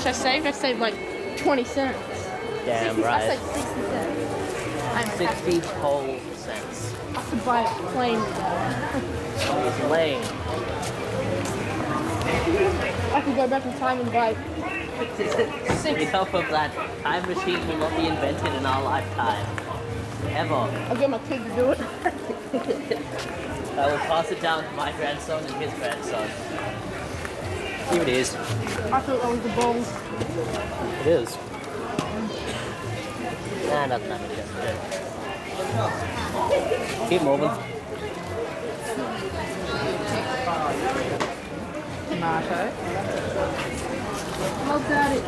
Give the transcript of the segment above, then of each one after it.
much I saved? I saved like 20 cents. Damn 60, right. I saved 60 cents. I'm 60 whole cents. I could buy a plane. It's lame. I could go back in time and buy Enough of that. Time machine will not be invented in our lifetime. Ever. I'll get my kid to do it. I will pass it down to my grandson and his grandson. Here it is. I thought that was the bones. It is. Nah, nothing happened yet. Keep moving. Tomato. Look at it.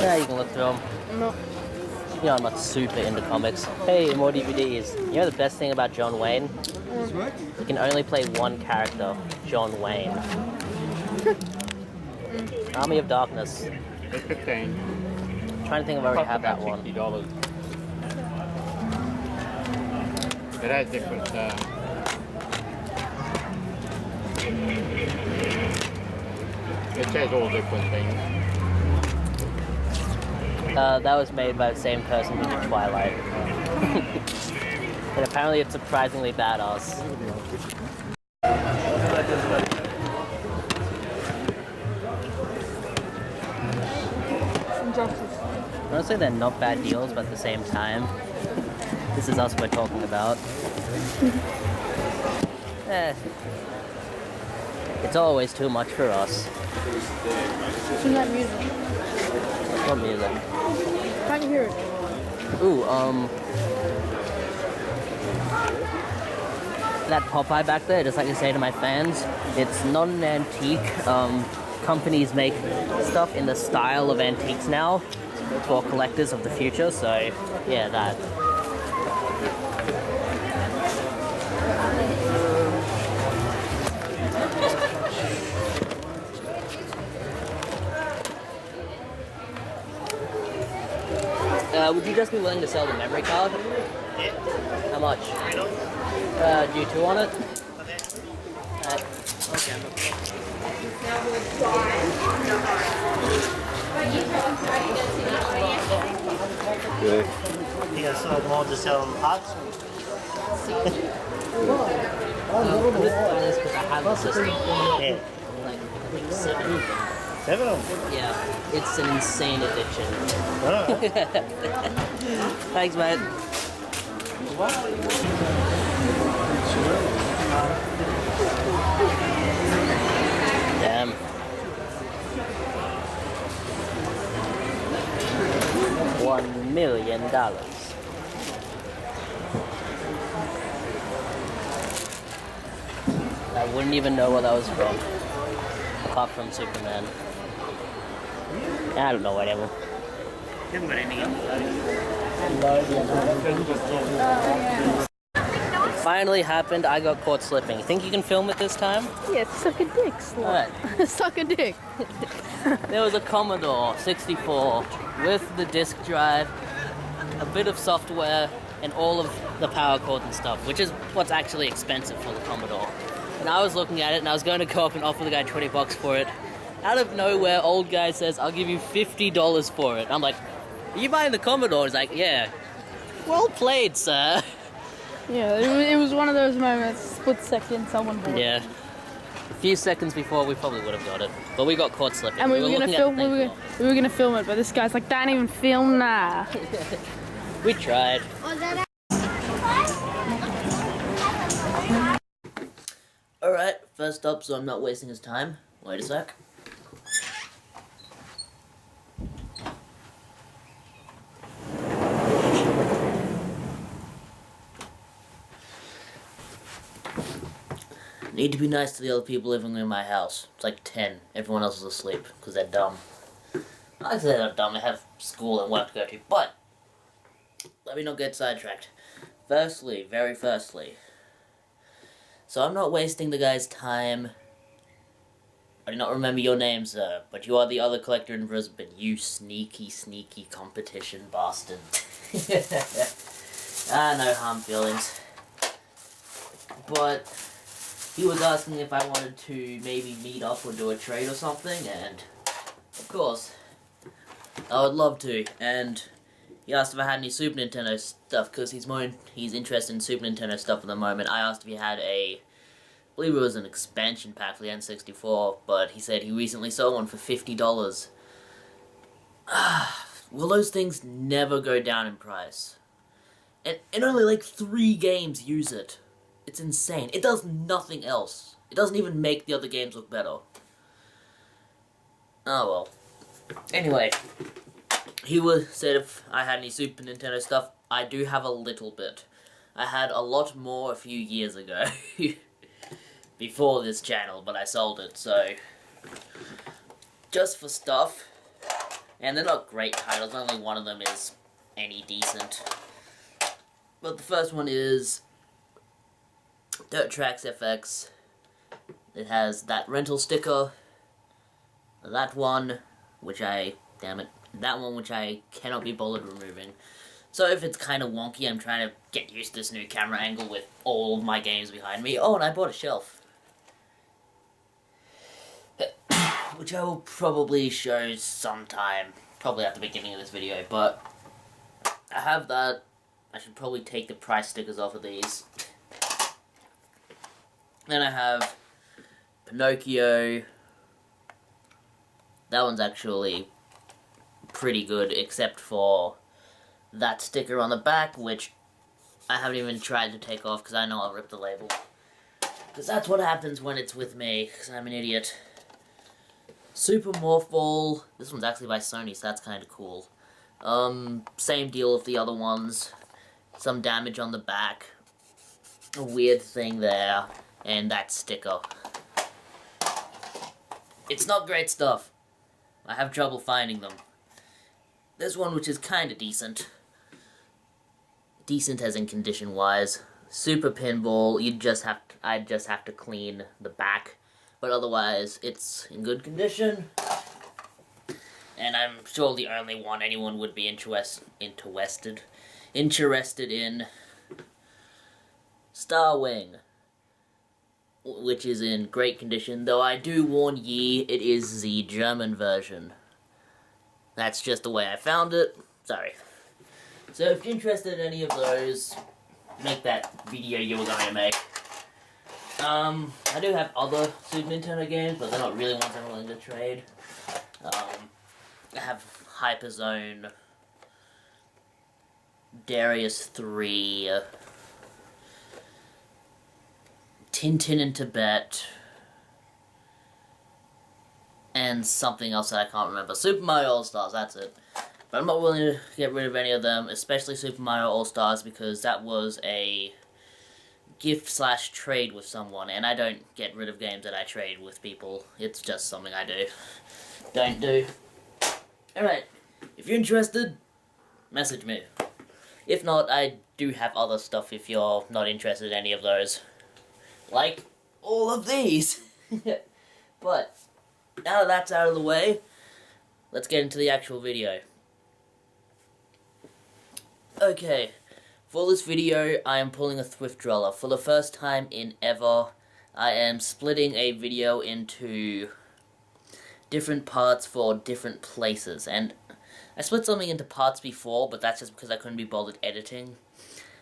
Yeah, you can look through them. No. You know, I'm not super into comics. Hey, more DVDs. You know the best thing about John Wayne? You can only play one character, John Wayne. Army of Darkness. It's 15. I'm trying to think if I already have that one. $60. It has different. It says all different things. That was made by the same person who did Twilight. And apparently it's surprisingly badass. Honestly, they're not bad deals, but at the same time, this is us we're talking about. It's always too much for us. Isn't that music? What music? Can't you hear it? Ooh, that Popeye back there, just like to say to my fans, it's not an antique. Companies make stuff in the style of antiques now for collectors of the future, so yeah, that. Would you just be willing to sell the memory card? Yeah. How much? Do you two on it? Good. You guys sold more to sell parts? I'm just doing this because I have the system. Yeah. Like, I think 7. 7 of them? Yeah, it's an insane addiction. Alright. Thanks, mate. Damn. $1 million. I wouldn't even know what that was from, apart from Superman. I don't know, whatever. You haven't got anything else? Finally happened, I got caught slipping. You think you can film it this time? Yeah, suck a dick, slut. Alright. Suck a dick. There was a Commodore 64 with the disk drive, a bit of software, and all of the power cords and stuff, which is what's actually expensive for the Commodore. And I was looking at it, and I was going to go up and offer the guy $20 for it. Out of nowhere, old guy says, "I'll give you $50 for it." I'm like, "Are you buying the Commodore?" He's like, "Yeah." Well played, sir. Yeah, it was one of those moments, split second, someone bought it. Yeah. A few seconds before, we probably would have got it. But we got caught slipping. And we were gonna looking at film. the thing We were gonna film it, but this guy's like, "Don't even film now." We tried. Alright, first up, so I'm not wasting his time. Wait a sec. Need to be nice to the other people living in my house. It's like 10. Everyone else is asleep because they're dumb. I say they're not dumb, they have school and work to go to, but let me not get sidetracked. Firstly, very firstly, so I'm not wasting the guy's time. I do not remember your name, sir, but you are the other collector in Brisbane, you sneaky, sneaky competition bastard. No harm feelings. But he was asking if I wanted to maybe meet up or do a trade or something, and of course, I would love to. And he asked if I had any Super Nintendo stuff, because he's interested in Super Nintendo stuff at the moment. I asked if he had I believe it was an expansion pack for the N64, but he said he recently sold one for $50. Will those things never go down in price? And only like 3 games use it. It's insane. It does nothing else. It doesn't even make the other games look better. Oh well. Anyway, he said if I had any Super Nintendo stuff. I do have a little bit. I had a lot more a few years ago. Before this channel, but I sold it, so just for stuff. And they're not great titles, only one of them is any decent. But the first one is Dirt Tracks FX. It has that rental sticker, that one, which I cannot be bothered removing. So if it's kind of wonky, I'm trying to get used to this new camera angle with all of my games behind me. Oh, and I bought a shelf, which I will probably show sometime, probably at the beginning of this video, but I have that. I should probably take the price stickers off of these. Then I have Pinocchio. That one's actually pretty good, except for that sticker on the back, which I haven't even tried to take off because I know I'll rip the label. Because that's what happens when it's with me, because I'm an idiot. Super Morph Ball. This one's actually by Sony, so that's kind of cool. Same deal with the other ones. Some damage on the back. A weird thing there. And that sticker. It's not great stuff. I have trouble finding them. There's one which is kind of decent. Decent as in condition-wise. Super Pinball. I'd just have to clean the back. But otherwise, it's in good condition. And I'm sure the only one anyone would be interested in. Star Wing, which is in great condition, though I do warn ye, it is the German version. That's just the way I found it. Sorry. So if you're interested in any of those, make that video you were going to make. I do have other Super Nintendo games, but they're not really ones I'm willing to trade. I have Hyperzone, Darius 3, Tintin in Tibet, and something else that I can't remember. Super Mario All-Stars, that's it. But I'm not willing to get rid of any of them, especially Super Mario All-Stars, because that was a gift/trade with someone, and I don't get rid of games that I trade with people. It's just something I don't do. Alright, if you're interested, message me. If not, I do have other stuff if you're not interested in any of those. Like all of these. But now that that's out of the way, let's get into the actual video. Okay, for this video, I am pulling a thrift drawer. For the first time in ever, I am splitting a video into different parts for different places. And I split something into parts before, but that's just because I couldn't be bothered editing.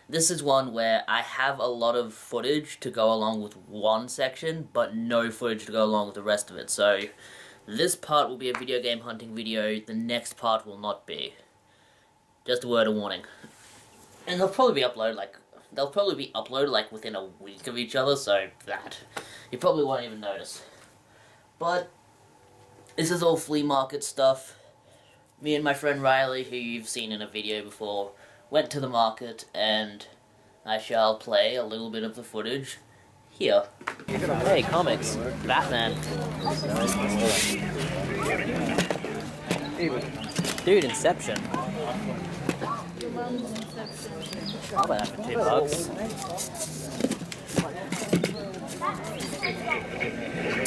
This is one where I have a lot of footage to go along with one section, but no footage to go along with the rest of it. So this part will be a video game hunting video, the next part will not be. Just a word of warning. And they'll probably be uploaded like within a week of each other, so that you probably won't even notice. But this is all Flea Market stuff. Me and my friend Riley, who you've seen in a video before, went to the market, and I shall play a little bit of the footage here. Hey, comics. Batman. Dude, Inception. I'll buy that for $2.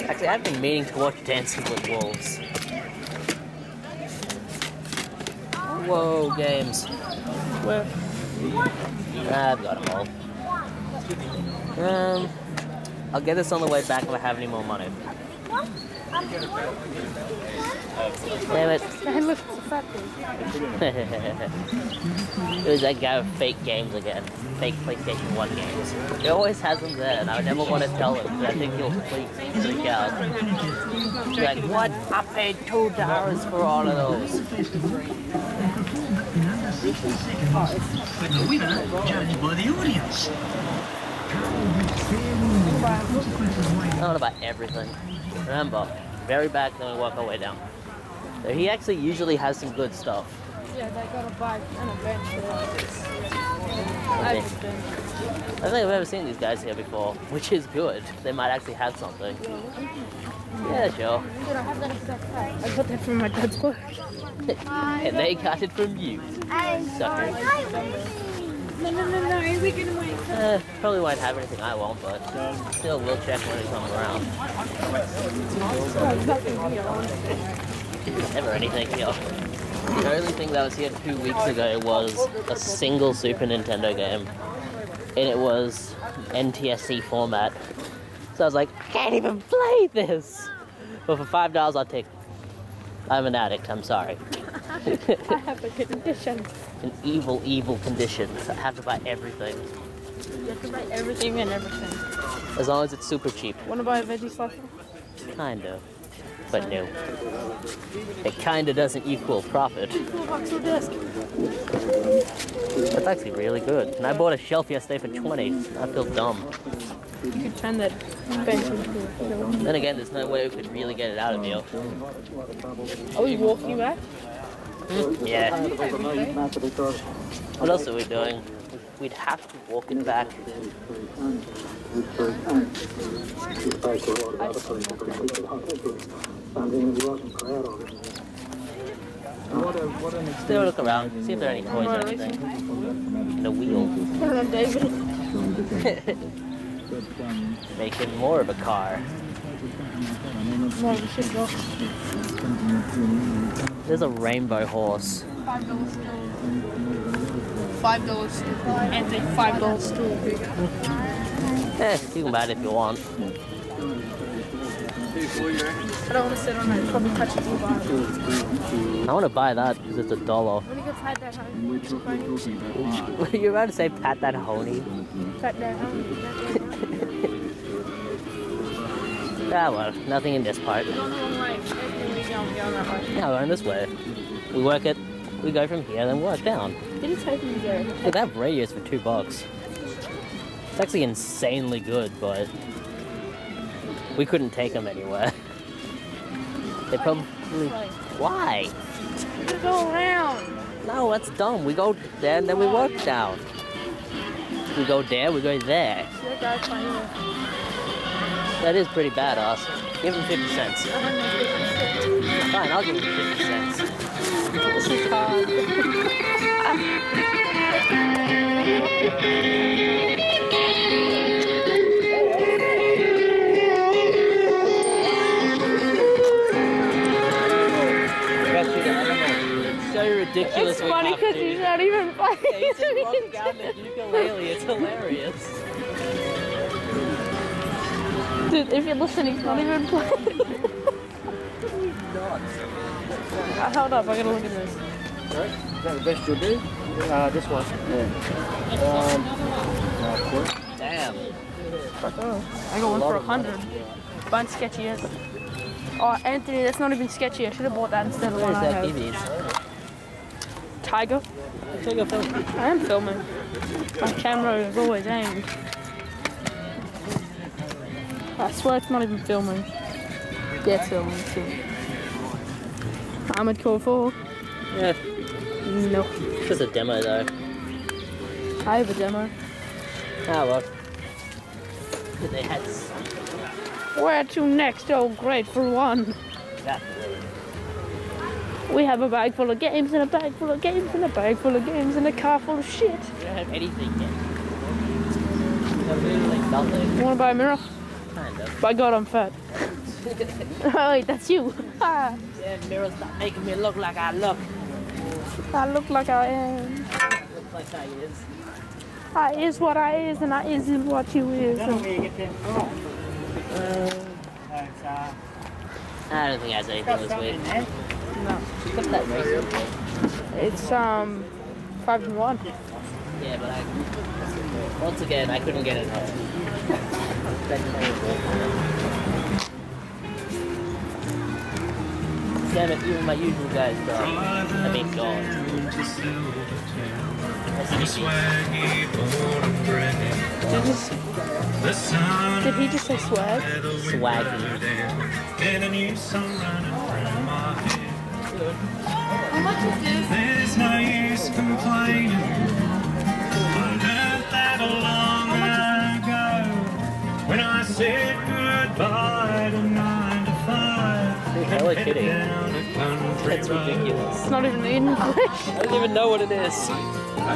Actually, I've been meaning to watch Dancing with Wolves. Whoa, games. Where? I've got them all. I'll get this on the way back if I have any more money. Damn it. Hey, look, it's a fat thing. It was that guy with fake games again. Fake PlayStation 1 games. He always has them there, and I would never want to tell him, because I think he'll freak out. He's like, what? I paid $2 for all of those. But the winner judged by the audience. I don't know about everything. Remember, very back, then we work our way down. So he actually usually has some good stuff. Yeah, they got a bike and a bench there. I don't think I've ever seen these guys here before, which is good. They might actually have something. Yeah, sure. Did I have that exact pack? I got that from my dad's work. And they got it from you. Suckers. No, we can wait. Probably won't have anything I want, but still we'll check when it comes around. Never anything here. The only thing that was here 2 weeks ago was a single Super Nintendo game. And it was NTSC format. So I was like, I can't even play this! But for $5 I'll take it. I'm an addict, I'm sorry. I have a condition. An evil, evil condition. I have to buy everything. You have to buy everything and everything. As long as it's super cheap. Wanna buy a veggie slicer? Kind of. But no. It kinda doesn't equal profit. $4 for a desk. That's actually really good. And I bought a shelf yesterday for 20. I feel dumb. You could turn that bench into a Then again, there's no way we could really get it out of here. Are we walking back? Yeah. What else are we doing? We'd have to walk it back. Still look around, see if there are any toys or anything. And a wheel. Hello, David. Making more of a car. No, we should go. There's a rainbow horse. $5 stool. And a $5 stool. You can buy it if you want. I don't want to sit on it. Probably touch it. I want to buy that because it's $1. Let me go pat that honey. What are you about to say? Pat that honey? Pat that honey. Ah, well, nothing in this part. We're going the wrong way. We don't go that way. Yeah, we're going this way. We work it. We go from here, then work down. Did he take me there? Yeah, they have radios for $2. It's actually insanely good, but we couldn't take them anywhere. They probably... Why? We go around. No, that's dumb. We go there and then we work down. We go there, we go there. See that guy playing with? That is pretty badass. Give him 50 cents. Fine, I'll give him 50 cents. This is hard. So ridiculous. It's funny because he's not even playing. He's just walking down the ukulele. It's hilarious. Dude, if you're listening, he's not even playing. Hold up, I gotta look at this. Right? Is that the best you'll do? This one. Yeah. Damn. I got one for 100. Fun sketchy as. Oh, Anthony, that's not even sketchy. I should have bought that instead of Where one is I that have. DVD? Tiger. Take a film. I am filming. My camera is always aimed. I swear it's not even filming. Yeah, it's filming. It's filming. I'm at code 4. Yeah, No. it's just a demo though. I have a demo. Ah, well. They had Where to next? Oh, great for one. that. We have a bag full of games and a bag full of games and a bag full of games and a car full of shit. We don't have anything yet. We have literally nothing. You wanna buy a mirror? Kind of. By God, I'm fat. Oh, wait, that's you. Ah, Yeah, mirror's not making me look like I look. I look like I am. Looks like I is. I is what I is and I isn't what you is. I don't think it has anything this week. No. What's that racing? It's 5-1. Yeah, but once again, I couldn't get it home. Damn it, even my usual guys gone. I mean, gone. Did he just say swag? Swaggy. How much is this? There's no use complaining. I learned that long ago when I said goodbye to 9 to 5. Hello Kitty. Down a country That's road. ridiculous. It's not even English. I don't even know what it is.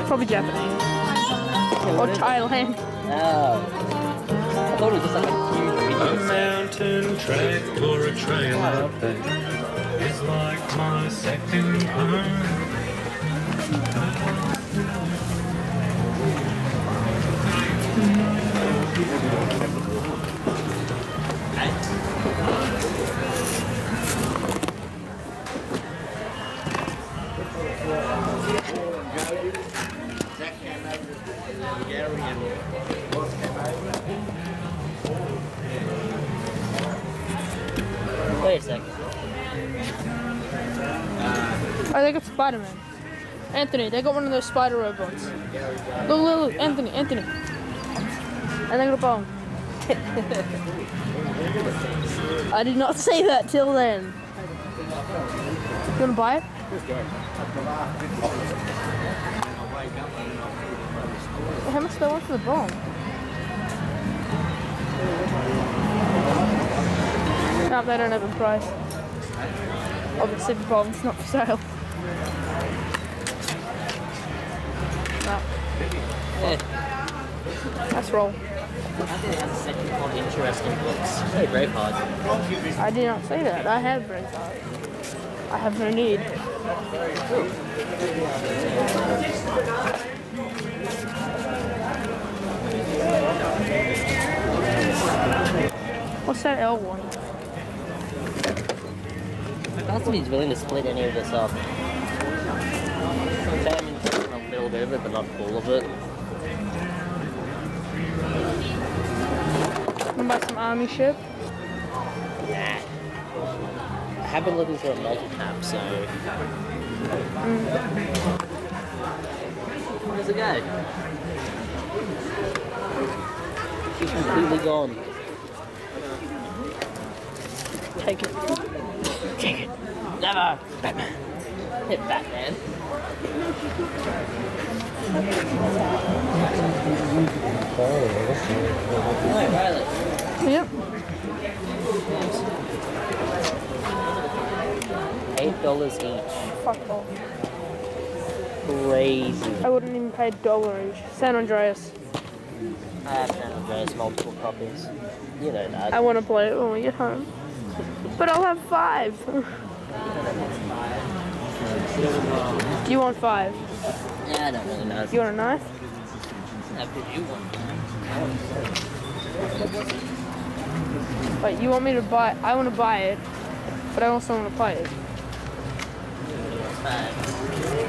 Probably Japanese. Or Thailand. Oh. I thought it was just like a huge A video. mountain trek or a trailer is like my second home. Wait a second. Oh, they got Spider-Man. Anthony, they got one of those spider robots. Look, Anthony. And they got a bomb. I did not say that till then. You wanna buy it? How much do they want for the bomb? No, they don't have a price. Obviously the bomb's not for sale. No. Eh, Let's roll. I think it has a section on interesting books. Hey, Braveheart. I did not say that. I have Braveheart. I have no need. What's that L one? That's if he's willing to split any of this up. Okay, I'm interested in a little bit of it, but not all of it. Wanna buy some army ship? Nah. I have been looking for a multi-cap, so... Where's the guy? She's completely gone. Take it. Take it. Never! Batman. Hit Batman. Alright, Riley. Yep. $8 each. Fuck off. Crazy. I wouldn't even pay $1 each. San Andreas. I have San Andreas multiple copies. You know that. I want to play it when we get home. But I'll have 5. Do you want 5? Yeah, I don't really know. You want a knife? How could you want? Wait, you want me to buy? I want to buy it, but I also want to play it.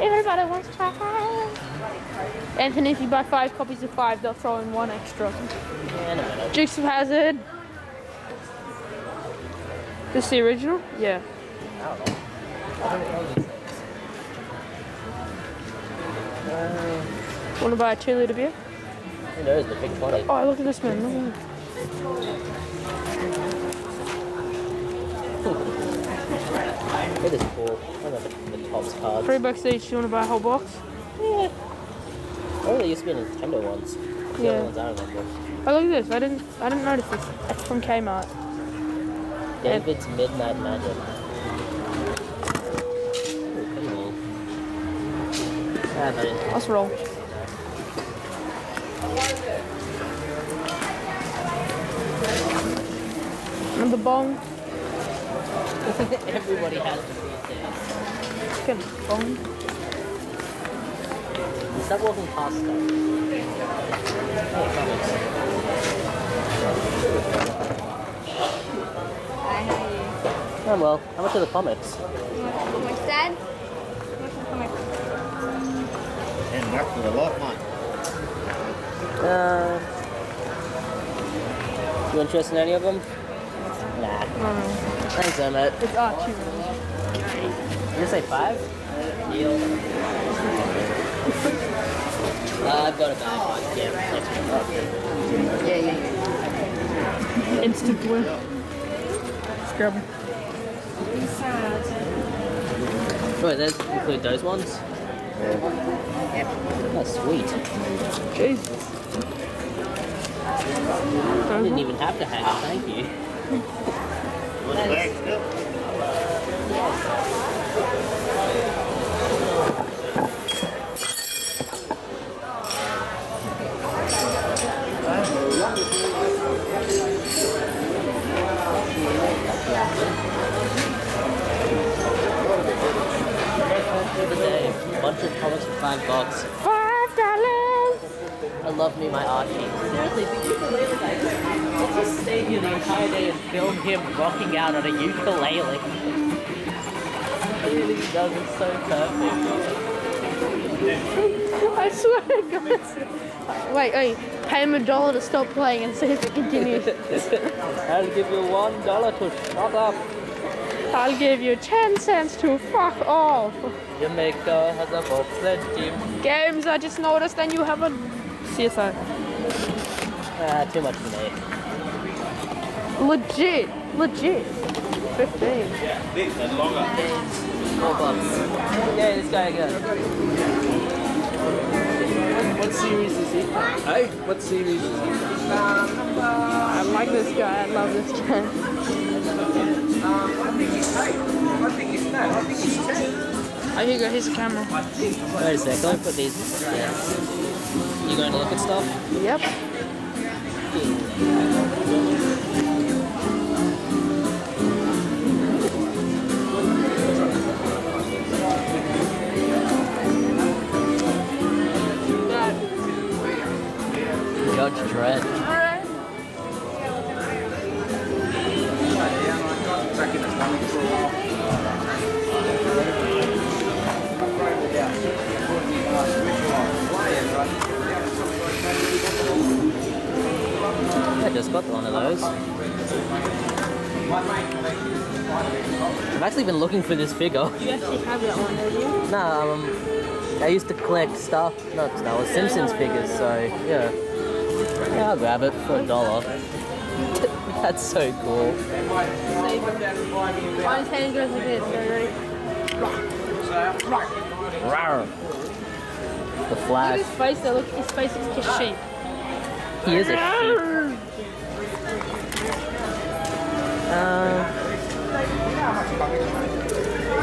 Everybody wants 5. Anthony, if you buy 5 copies of 5, they'll throw in 1 extra. Yeah, no, no. Dukes of Hazzard. This is the original? Yeah. Want to buy a 2-litre beer? Who knows, the big 20. Oh, look at this man. Look at It is cool. I love the Topps cards. $3 each. You want to buy a whole box? Yeah. Oh, there used to be Nintendo ones. The Yeah. other ones I remember. Oh, look at this. I didn't notice this. It's from Kmart. David's Midnight Magic. Ooh, cool. Ah, but Let's roll. Another bong. everybody has them these days. Fucking bong. Stop walking past stuff. Oh, comics. Oh well, how much are the comics? What's that? And back with a lot of money. You interested in any of them? Nah. Thanks, Emmett. It's Archie, man. Did you say 5? Deal. I've got a bag. Yeah. Instant win. Scrub. Oh, those include those ones? Oh, sweet. Jesus. I didn't even have to hang it, thank you. Today, a bunch of comics for $5. $5. I love me my Archie. Seriously, did you believe it? Let's just stay here the entire day and film him rocking out on a ukulele. He really does it so perfect. I swear to God. Wait, pay him $1 to stop playing and see if it continues. I'll give you $1 to shut up. I'll give you 10 cents to fuck off. Jamaica has a bobsled team. Games, I just noticed, and you have a CSI. Too much for me. Legit. 15. $4. Yeah, this guy again. What series is he? Hey? What series is he? I like this guy. I love this guy. I think he's 10. Oh, here you go. Here's a camera. Wait a sec, let me put these. Yeah. You going to look at stuff? Yep. Judge Dredd. I just got one of those. I've actually been looking for this figure. You actually have that one, don't you? No, I used to collect Star Wars Simpsons figures, so yeah. Yeah, I'll grab it for $1. That's so cool. On his hand goes like this. Ready? Rawr. The Look Flash. at his face though. Look, his face is like a sheep. He is a sheep.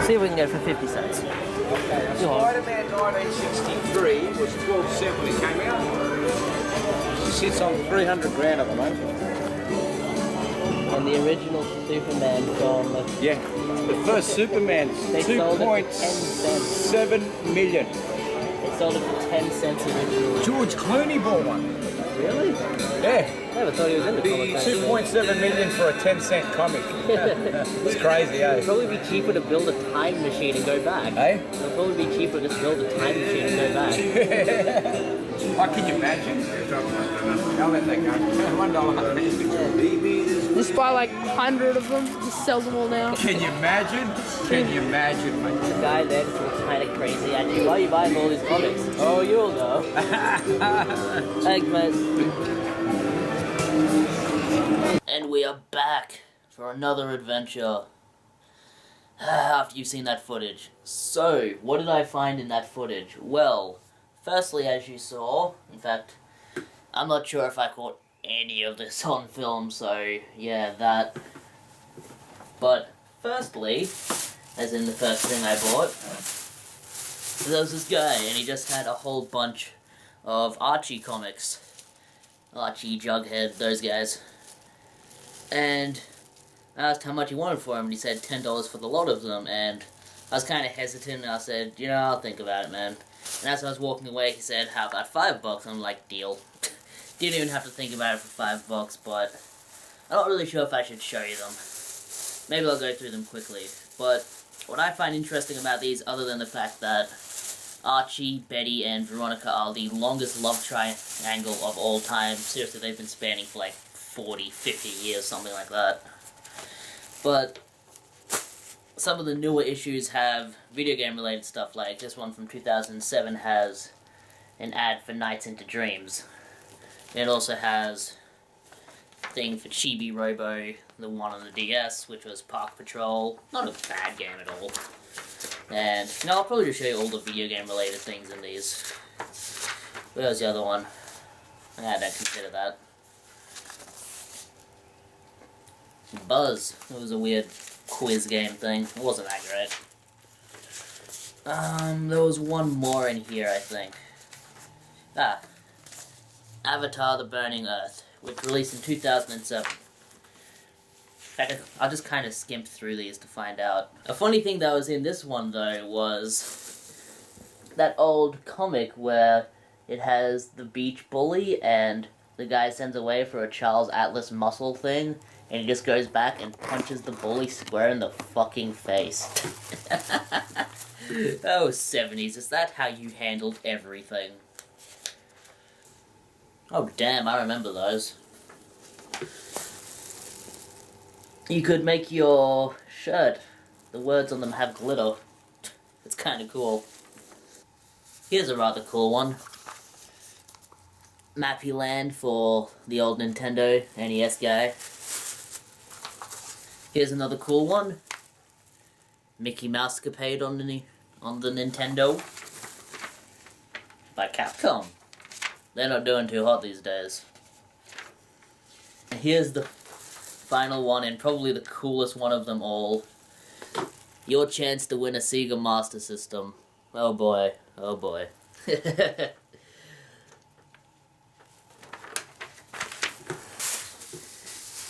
See if we can get it for 50 cents. Spider-Man 1963 was 12 cents when it came out. It sits on 300 grand at the moment. And the original Superman from... Yeah, the first Superman, They sold it for 10 cents. 2.7 million. They sold it for 10 cents originally. George Clooney bought one. Really? Yeah, I never thought he was in the the comic. 2.7 million for a 10-cent comic. It's crazy, eh? It'd probably be cheaper to build a time machine and go back. Eh? It'll probably be cheaper to just build a time machine and go back. How can you imagine? I'll let that go. $1. Just buy like 100 of them. Just sell them all now. Can you imagine? Can you imagine, mate? The guy there just looks kind of crazy at you. Why are you buying all these comics? Oh, you'll know. Thanks, mate. And we are back for another adventure. After you've seen that footage. So, what did I find in that footage? Well, firstly, as you saw, in fact, I'm not sure if I caught any of this on film, so yeah, that. But firstly, as in the first thing I bought, there was this guy, and he just had a whole bunch of Archie comics. Archie, Jughead, those guys. And I asked how much he wanted for them, and he said $10 for the lot of them, and I was kind of hesitant, and I said, you know, I'll think about it, man. And as I was walking away, he said, how about $5? I'm like, deal. Didn't even have to think about it for $5, but I'm not really sure if I should show you them. maybe I'll go through them quickly. But what I find interesting about these, other than the fact that Archie, Betty, and Veronica are the longest love triangle of all time. Seriously, they've been spanning for like 40, 50 years, something like that. But some of the newer issues have video game related stuff, like this one from 2007 has an ad for Nights into Dreams. It also has a thing for Chibi Robo, the one on the DS, which was Park Patrol. Not a bad game at all. And, you know, I'll probably just show you all the video game related things in these. Where was the other one? I don't consider that. Buzz. It was a weird quiz game thing. It wasn't that great. There was one more in here, I think. Avatar: The Burning Earth, which released in 2007. In fact, I'll just kind of skimp through these to find out. A funny thing that was in this one, though, was that old comic where it has the beach bully and the guy sends away for a Charles Atlas muscle thing, and he just goes back and punches the bully square in the fucking face. Oh, 70s, is that how you handled everything? Oh damn, I remember those. You could make your shirt, the words on them have glitter. It's kinda cool. Here's a rather cool one. Mappy Land for the old Nintendo NES guy. Here's another cool one. Mickey Mousecapade on the Nintendo. By Capcom. They're not doing too hot these days. And here's the final one, and probably the coolest one of them all. Your chance to win a Sega Master System. Oh boy, oh boy.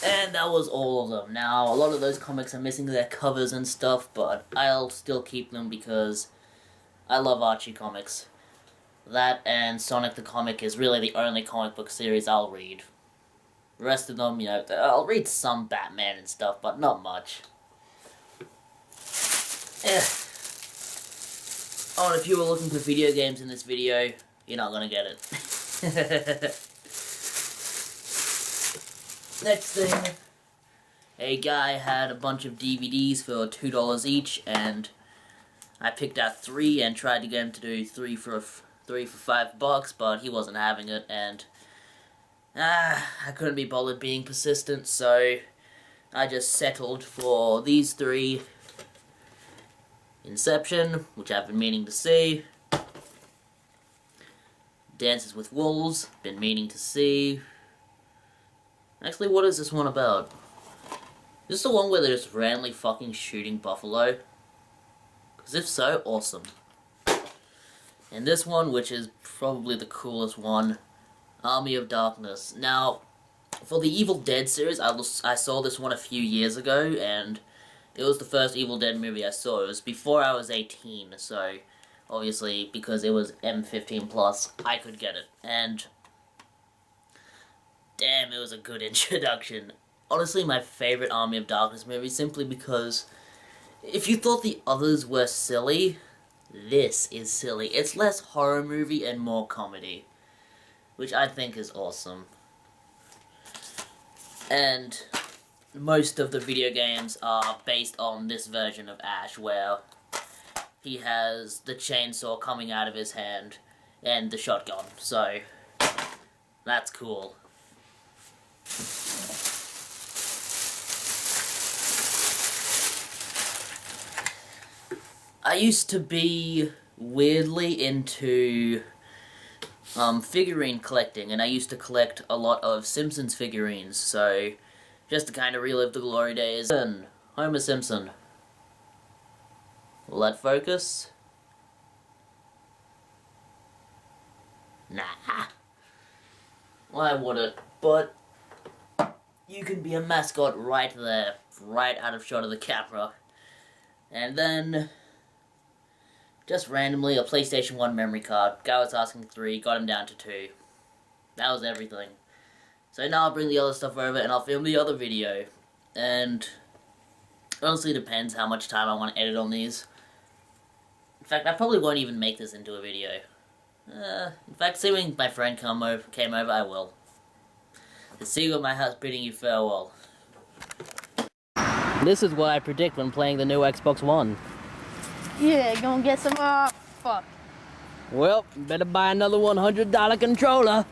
And that was all of them. Now, a lot of those comics are missing their covers and stuff, but I'll still keep them because I love Archie comics. That and Sonic the Comic is really the only comic book series I'll read. The rest of them, you know, I'll read some Batman and stuff, but not much. Oh, and if you were looking for video games in this video, you're not gonna get it. Next thing, a guy had a bunch of DVDs for $2 each, and I picked out 3 and tried to get him to do 3 for $5, but he wasn't having it, and I couldn't be bothered being persistent, so I just settled for these 3. Inception, which I've been meaning to see. Dances with Wolves, been meaning to see. Actually, what is this one about? Is this the one where they're just randomly fucking shooting buffalo? Because if so, awesome. And this one, which is probably the coolest one, Army of Darkness. Now, for the Evil Dead series, I saw this one a few years ago, and it was the first Evil Dead movie I saw. It was before I was 18, so obviously, because it was M15+, I could get it. And damn, it was a good introduction. Honestly, my favorite Army of Darkness movie, simply because if you thought the others were silly, this is silly. It's less horror movie and more comedy, which I think is awesome. And most of the video games are based on this version of Ash, where he has the chainsaw coming out of his hand and the shotgun, so that's cool. I used to be weirdly into figurine collecting, and I used to collect a lot of Simpsons figurines, so just to kind of relive the glory days. Homer Simpson. Will that focus? Nah. Why would it? But you can be a mascot right there, right out of shot of the camera. And then, just randomly, a PlayStation 1 memory card. Guy was asking 3, got him down to 2. That was everything. So now I'll bring the other stuff over and I'll film the other video. And honestly depends how much time I want to edit on these. In fact, I probably won't even make this into a video. In fact, seeing my friend came over, I will. The seagull at my house bidding you farewell. This is what I predict when playing the new Xbox One. Yeah, gonna get some, fuck. Well, better buy another $100 controller.